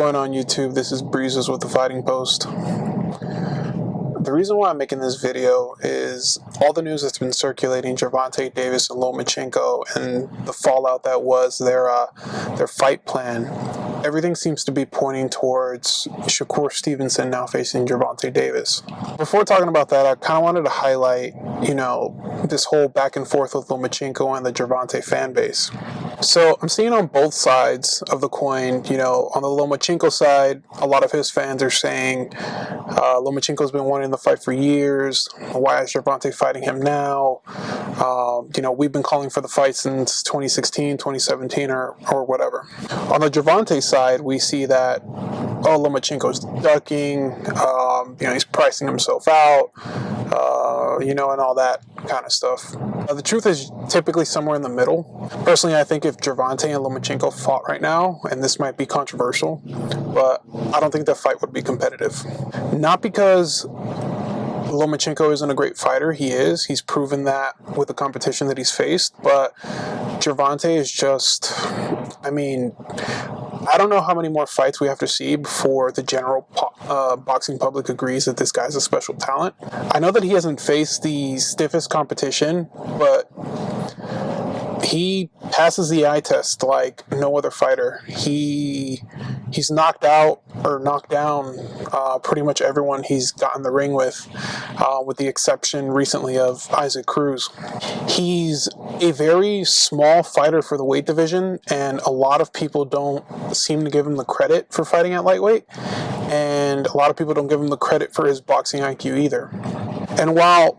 going on, YouTube? This is Breezes with the Fighting Post. The reason why I'm making this video is all the news that's been circulating, Gervonta Davis and Lomachenko, and the fallout that was their fight plan. Everything seems to be pointing towards Shakur Stevenson now facing Gervonta Davis. Before talking about that, I kind of wanted to highlight, this whole back and forth with Lomachenko and the Gervonta fan base. So I'm seeing on both sides of the coin, on the Lomachenko side, a lot of his fans are saying Lomachenko's been wanting the fight for years. Why is Gervonta fighting him now? We've been calling for the fight since 2016, 2017, or whatever. On the Gervonta side, we see that, Lomachenko's ducking, he's pricing himself out, and all that kind of stuff. The truth is typically somewhere in the middle. Personally, I think if Gervonta and Lomachenko fought right now, and this might be controversial, but I don't think that fight would be competitive. Not because Lomachenko isn't a great fighter. He is. He's proven that with the competition that he's faced. But Gervonta is just, I don't know how many more fights we have to see before the general boxing public agrees that this guy's a special talent. I know that he hasn't faced the stiffest competition, but he passes the eye test like no other fighter. He's knocked out or knocked down pretty much everyone he's gotten the ring with the exception recently of Isaac Cruz. He's a very small fighter for the weight division, and a lot of people don't seem to give him the credit for fighting at lightweight, and a lot of people don't give him the credit for his boxing IQ either. And while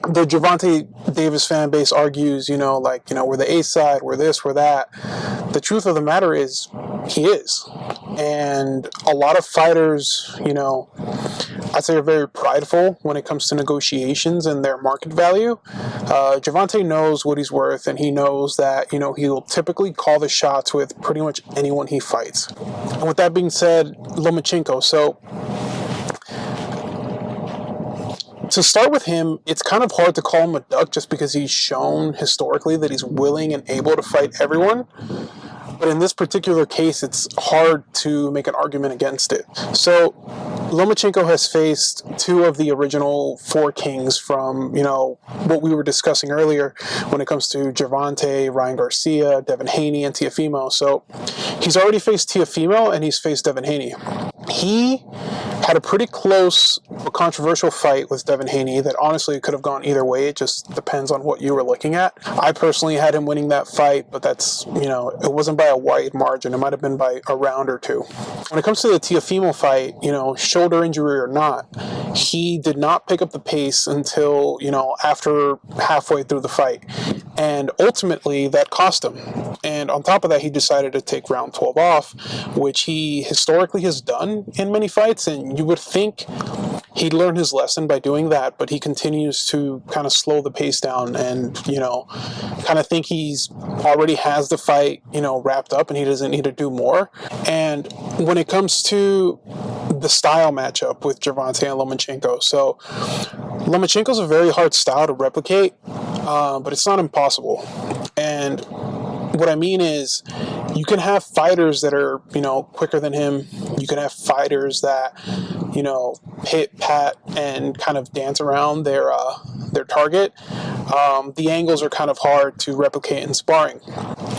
the Gervonta Davis fan base argues, we're the A side, we're this, we're that, the truth of the matter is he is. And a lot of fighters, I'd say are very prideful when it comes to negotiations and their market value. Gervonta knows what he's worth, and he knows that, he'll typically call the shots with pretty much anyone he fights. And with that being said, Lomachenko, so to start with him, it's kind of hard to call him a duck just because he's shown historically that he's willing and able to fight everyone. But in this particular case, it's hard to make an argument against it. So Lomachenko has faced two of the original four kings from, what we were discussing earlier when it comes to Gervonta, Ryan Garcia, Devin Haney, and Teofimo. So he's already faced Teofimo and he's faced Devin Haney. He had a pretty close but controversial fight with Devin Haney that honestly could have gone either way. It just depends on what you were looking at. I personally had him winning that fight, but that's, it wasn't by a wide margin. It might have been by a round or two. When it comes to the Teofimo fight, shoulder injury or not, he did not pick up the pace until, after halfway through the fight. And ultimately, that cost him. And on top of that, he decided to take round 12 off, which he historically has done in many fights. And you would think he'd learn his lesson by doing that, but he continues to kind of slow the pace down and, kind of think he's already has the fight, wrapped up and he doesn't need to do more. And when it comes to the style matchup with Gervonta and Lomachenko, so Lomachenko's a very hard style to replicate, but it's not impossible. And what I mean is, you can have fighters that are, quicker than him. You can have fighters that, hit, pat, and kind of dance around their target. The angles are kind of hard to replicate in sparring.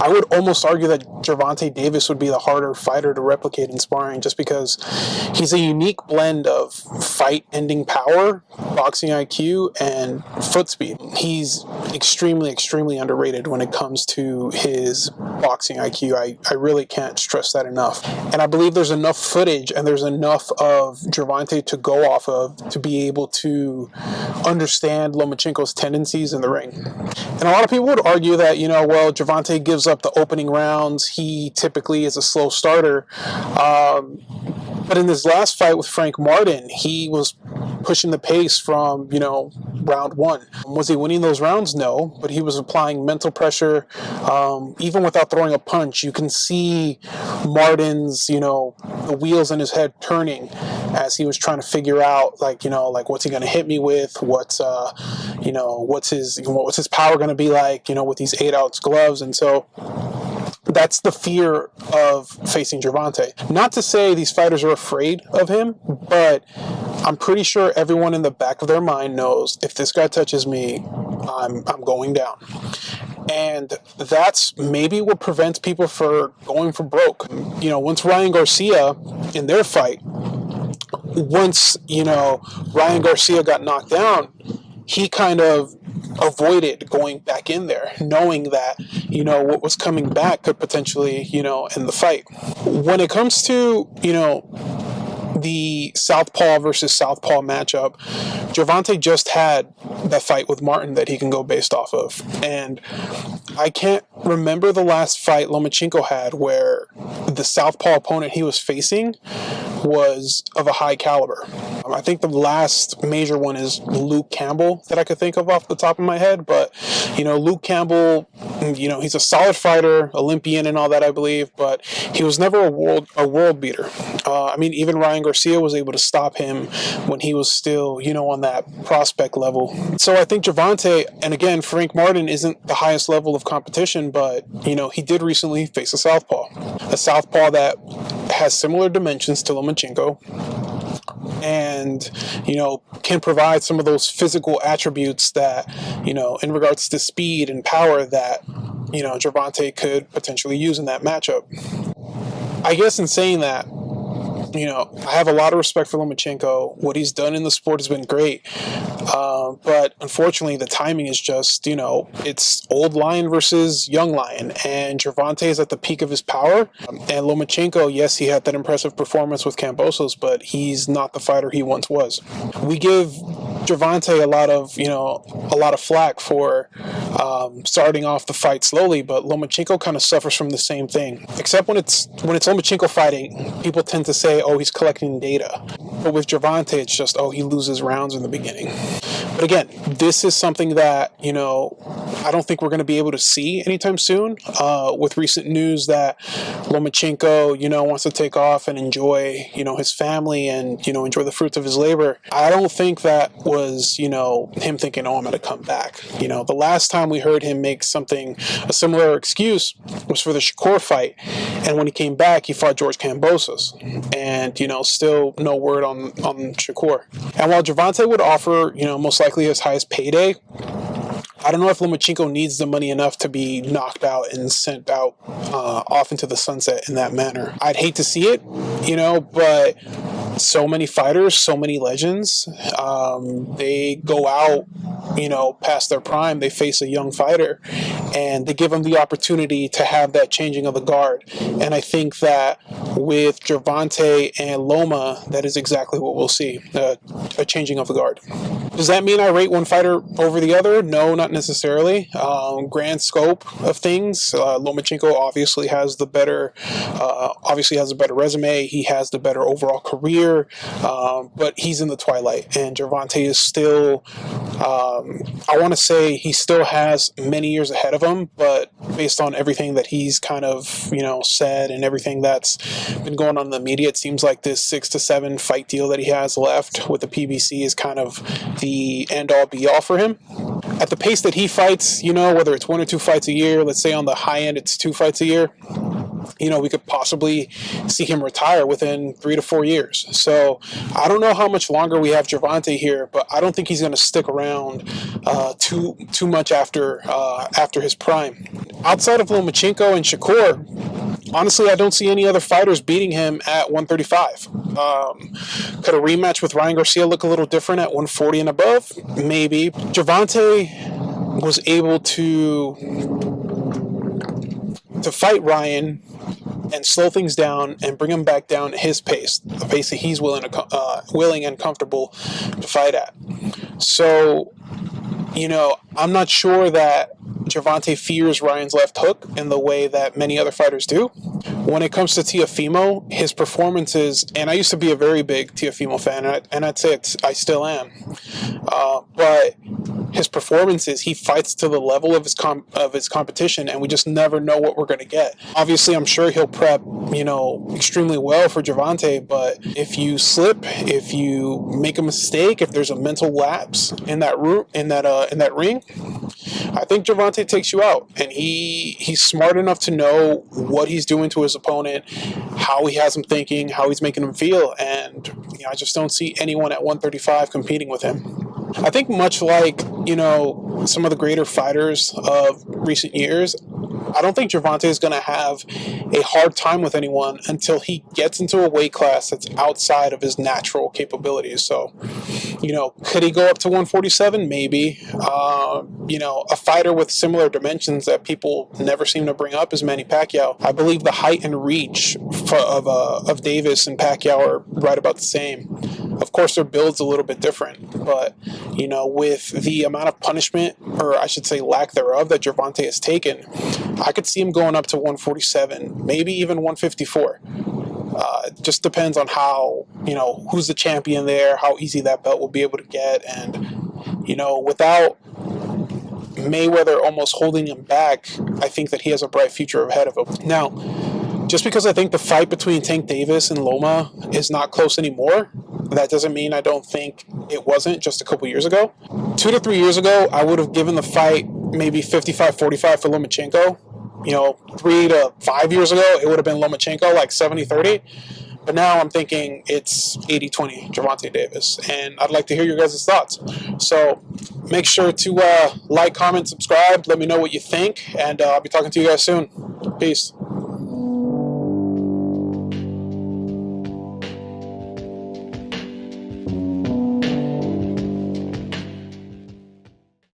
I would almost argue that Gervonta Davis would be the harder fighter to replicate in sparring just because he's a unique blend of fight-ending power, boxing IQ, and foot speed. He's extremely, extremely underrated when it comes to his boxing IQ. I really can't stress that enough. And I believe there's enough footage and there's enough of Gervonta to go off of to be able to understand Lomachenko's tendencies in the ring. And a lot of people would argue that, Gervonta gives up the opening rounds. He typically is a slow starter. But in his last fight with Frank Martin, he was pushing the pace from, round one. Was he winning those rounds? No, but he was applying mental pressure. Even without throwing a punch, you can see Martin's, the wheels in his head turning as he was trying to figure out, what's he going to hit me with? What's his power going to be like, with these 8-ounce gloves? And so That's the fear of facing Gervonta. Not to say these fighters are afraid of him, but I'm pretty sure everyone in the back of their mind knows if this guy touches me, I'm going down. And that's maybe what prevents people from going for broke. Once Ryan Garcia in their fight, once, Ryan Garcia got knocked down, he kind of avoided going back in there, knowing that, what was coming back could potentially, end the fight. When it comes to, the Southpaw versus Southpaw matchup, Gervonta just had that fight with Martin that he can go based off of. And I can't remember the last fight Lomachenko had where the Southpaw opponent he was facing was of a high caliber. I think the last major one is Luke Campbell that I could think of off the top of my head. But, Luke Campbell, he's a solid fighter, Olympian and all that, I believe, but he was never a world beater. Even Ryan Garcia was able to stop him when he was still, on that prospect level. So I think Gervonta, and again, Frank Martin isn't the highest level of competition, but, he did recently face a southpaw that has similar dimensions to Lomachenko and, can provide some of those physical attributes that, in regards to speed and power that, Gervonta could potentially use in that matchup. I guess in saying that, I have a lot of respect for Lomachenko. What he's done in the sport has been great. But unfortunately, the timing is just, it's old lion versus young lion. And Gervonta is at the peak of his power. And Lomachenko, yes, he had that impressive performance with Kambosos, but he's not the fighter he once was. We give Gervonta a lot of flack for starting off the fight slowly, but Lomachenko kind of suffers from the same thing. Except when it's Lomachenko fighting, people tend to say, oh, he's collecting data. But with Gervonta, it's just, oh, he loses rounds in the beginning. But again, this is something that, I don't think we're going to be able to see anytime soon. With recent news that Lomachenko, wants to take off and enjoy, his family and, enjoy the fruits of his labor. I don't think that was, him thinking, oh, I'm going to come back. The last time we heard him make a similar excuse was for the Shakur fight. And when he came back, he fought George Kambosos. And, still no word on Shakur. And while Gervonta would offer, most likely his highest payday, I don't know if Lomachenko needs the money enough to be knocked out and sent out off into the sunset in that manner. I'd hate to see it, but so many fighters, so many legends, they go out, past their prime, they face a young fighter, and they give them the opportunity to have that changing of the guard. And I think that with Gervonta and Loma, that is exactly what we'll see, a changing of the guard. Does that mean I rate one fighter over the other? No, not necessarily. Grand scope of things, Lomachenko obviously has the better resume. He has the better overall career, but he's in the twilight, and Gervonta is still, I want to say he still has many years ahead of him, but based on everything that he's kind of, said and everything that's been going on in the media, it seems like this 6 to 7 fight deal that he has left with the PBC is kind of the end-all be-all for him. At the pace that he fights, whether it's 1 or 2 fights a year, let's say on the high end it's 2 fights a year, we could possibly see him retire within 3 to 4 years. So I don't know how much longer we have Gervonta here, but I don't think he's going to stick around too much after his prime. Outside of Lomachenko and Shakur, honestly, I don't see any other fighters beating him at 135. Could a rematch with Ryan Garcia look a little different at 140 and above? Maybe. Gervonta was able to fight Ryan and slow things down and bring him back down at his pace, the pace that he's willing and comfortable to fight at. So, I'm not sure that Gervonta fears Ryan's left hook in the way that many other fighters do. When it comes to Teofimo, his performances, and I used to be a very big Teofimo fan, and I'd say I still am, but his performances, he fights to the level of his competition, and we just never know what we're going to get. Obviously, I'm sure he'll prep, extremely well for Gervonta, but if you slip, if you make a mistake, if there's a mental lapse in that ring, I think Gervonta takes you out, and he's smart enough to know what he's doing to his opponent, how he has him thinking, how he's making him feel, and I just don't see anyone at 135 competing with him. I think much like, some of the greater fighters of recent years, I don't think Gervonta is going to have a hard time with anyone until he gets into a weight class that's outside of his natural capabilities. So, could he go up to 147? Maybe. A fighter with similar dimensions that people never seem to bring up is Manny Pacquiao. I believe the height and reach of Davis and Pacquiao are right about the same. Of course, their build's a little bit different, but with the amount of punishment, or I should say lack thereof, that Gervonta has taken, I could see him going up to 147, maybe even 154. It just depends on how, who's the champion there, how easy that belt will be able to get, and without Mayweather almost holding him back, I think that he has a bright future ahead of him. Now, just because I think the fight between Tank Davis and Loma is not close anymore, that doesn't mean I don't think it wasn't just a couple years ago. 2 to 3 years ago, I would have given the fight maybe 55-45 for Lomachenko. 3 to 5 years ago, it would have been Lomachenko, like 70-30. But now I'm thinking it's 80-20 Gervonta Davis. And I'd like to hear your guys' thoughts. So make sure to like, comment, subscribe. Let me know what you think. And I'll be talking to you guys soon. Peace.